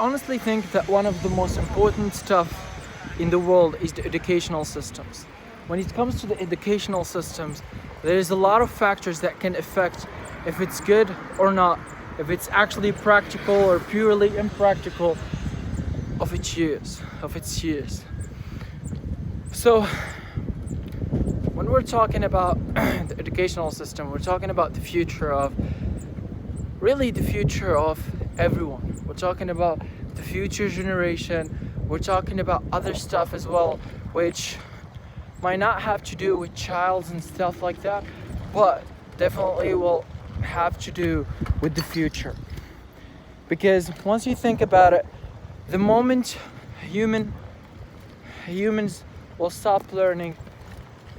honestly think that one of the most important stuff in the world is the educational systems. When it comes to the educational systems, there is a lot of factors that can affect if it's good or not, if it's actually practical or purely impractical of its use. So when we're talking about the educational system, we're talking about the future of everyone. We're talking about the future generation. We're talking about other stuff as well, which might not have to do with childs and stuff like that, but definitely will have to do with the future. Because once you think about it, the moment humans will stop learning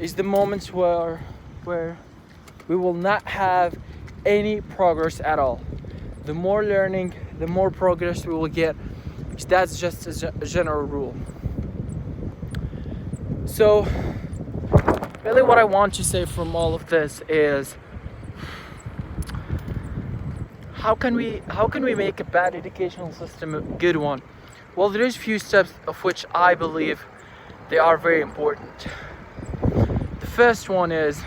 is the moment where we will not have any progress at all. The more learning, the more progress we will get, because that's just a general rule. So really what I want to say from all of this is, how can we make a bad educational system a good one? Well, there is few steps of which I believe they are very important. The first one is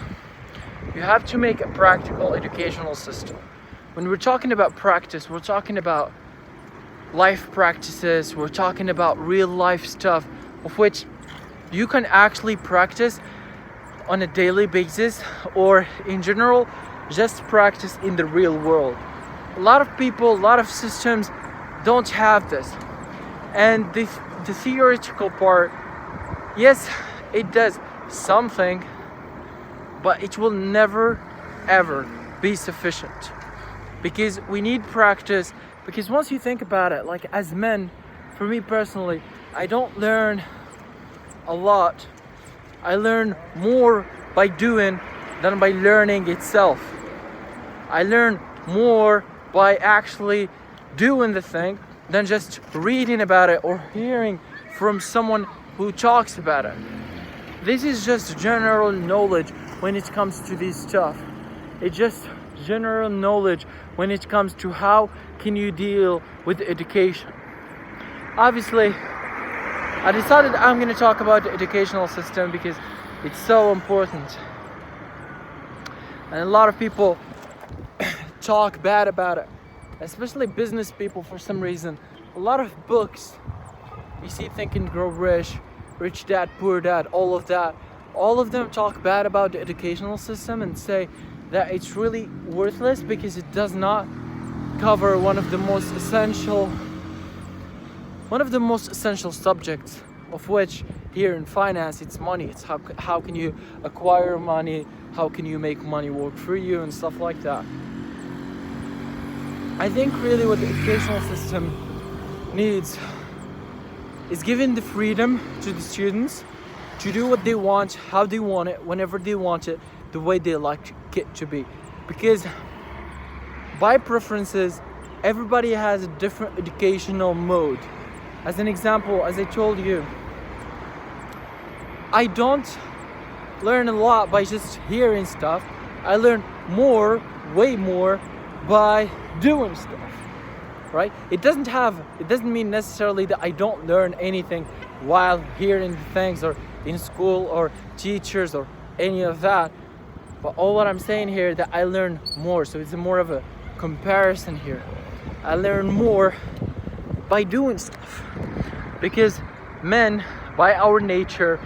you have to make a practical educational system. When we're talking about practice, we're talking about life practices, we're talking about real life stuff of which you can actually practice on a daily basis, or in general just practice in the real world. A lot of people, a lot of systems don't have this. And the theoretical part, yes, it does something, but it will never ever be sufficient, because we need practice. Because once you think about it, like as men, for me personally, I don't learn a lot. I learn more by doing than by learning itself. I learn more by actually doing the thing than just reading about it or hearing from someone who talks about it. This is just general knowledge when it comes to this stuff. It's just general knowledge when it comes to how can you deal with education. Obviously, I decided I'm going to talk about the educational system because it's so important. And a lot of people talk bad about it, especially business people for some reason. A lot of books, you see Think and Grow Rich, Rich Dad, Poor Dad, all of that. All of them talk bad about the educational system and say that it's really worthless because it does not cover one of the most essential subjects, of which here in finance it's money. It's how can you acquire money, how can you make money work for you and stuff like that. I think really what the educational system needs is giving the freedom to the students to do what they want, how they want it, whenever they want it, the way they like it to be. Because by preferences, everybody has a different educational mode. As an example, as I told you, I don't learn a lot by just hearing stuff. I learn more, way more, by doing stuff, right? It doesn't mean necessarily that I don't learn anything while hearing things or in school or teachers or any of that. But all what I'm saying here that I learn more, so it's more of a comparison here. I learn more by doing stuff, because men, by our nature,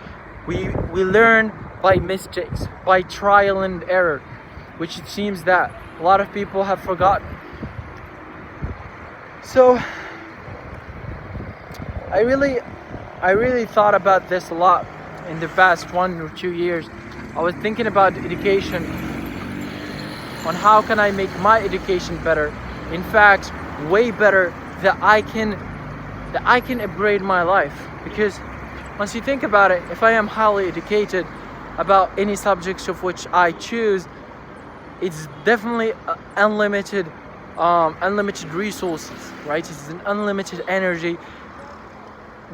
we learn by mistakes, by trial and error, which it seems that a lot of people have forgotten. So I really thought about this a lot in the past 1 or 2 years. I was thinking about education, on how can I make my education better, in fact way better, that I can upgrade my life. Because once you think about it, if I am highly educated about any subjects of which I choose, it's definitely unlimited resources, right? It's an unlimited energy,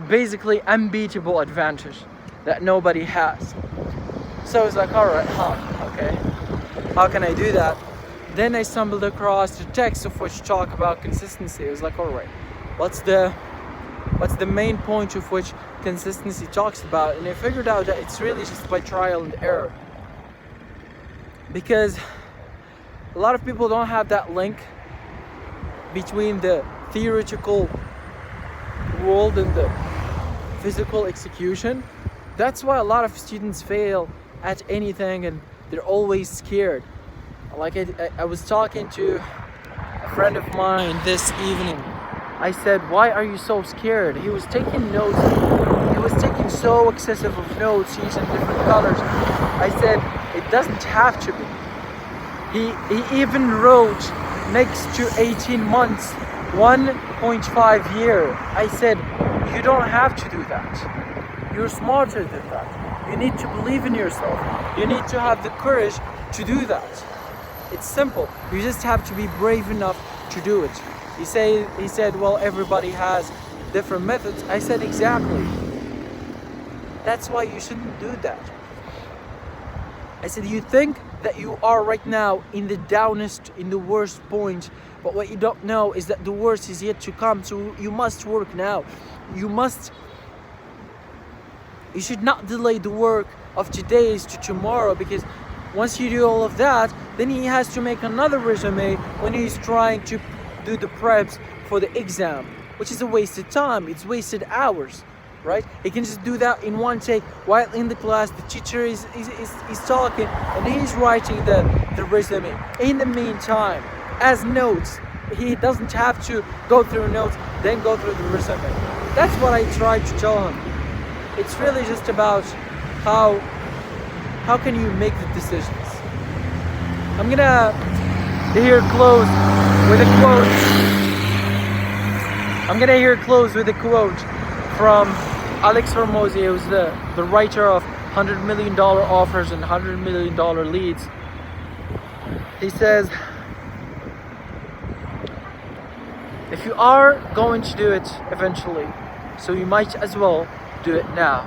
basically unbeatable advantage that nobody has. So it's like, all right, okay, how can I do that? Then I stumbled across the text of which talk about consistency. It was like, all right, what's the main point of which consistency talks about, and I figured out that it's really just by trial and error, because a lot of people don't have that link between the theoretical world and the physical execution. That's why a lot of students fail at anything, and they're always scared. Like I was talking to a friend of mine this evening. I said, why are you so scared? He was taking notes. He was taking so excessive of notes using different colors. I said, it doesn't have to be. He even wrote next to 18 months, 1.5 year. I said, you don't have to do that. You're smarter than that. You need to believe in yourself. You need to have the courage to do that. It's simple. You just have to be brave enough to do it. He said, well, everybody has different methods. I said, exactly. That's why you shouldn't do that. I said, you think that you are right now in the downest, in the worst point, but what you don't know is that the worst is yet to come. So you must work now. You should not delay the work of today to tomorrow, because once you do all of that, then he has to make another resume when he's trying to do the preps for the exam, which is a wasted time. It's wasted hours, right? He can just do that in one take while in the class. The teacher is talking and he's writing the resume. In the meantime, as notes, he doesn't have to go through notes, then go through the resume. That's what I tried to tell him. It's really just about how can you make the decisions. I'm gonna close with a quote. From Alex Hormozy, who's the writer of $100 Million Offers and $100 Million Leads. He says, if you are going to do it eventually, so you might as well do it now.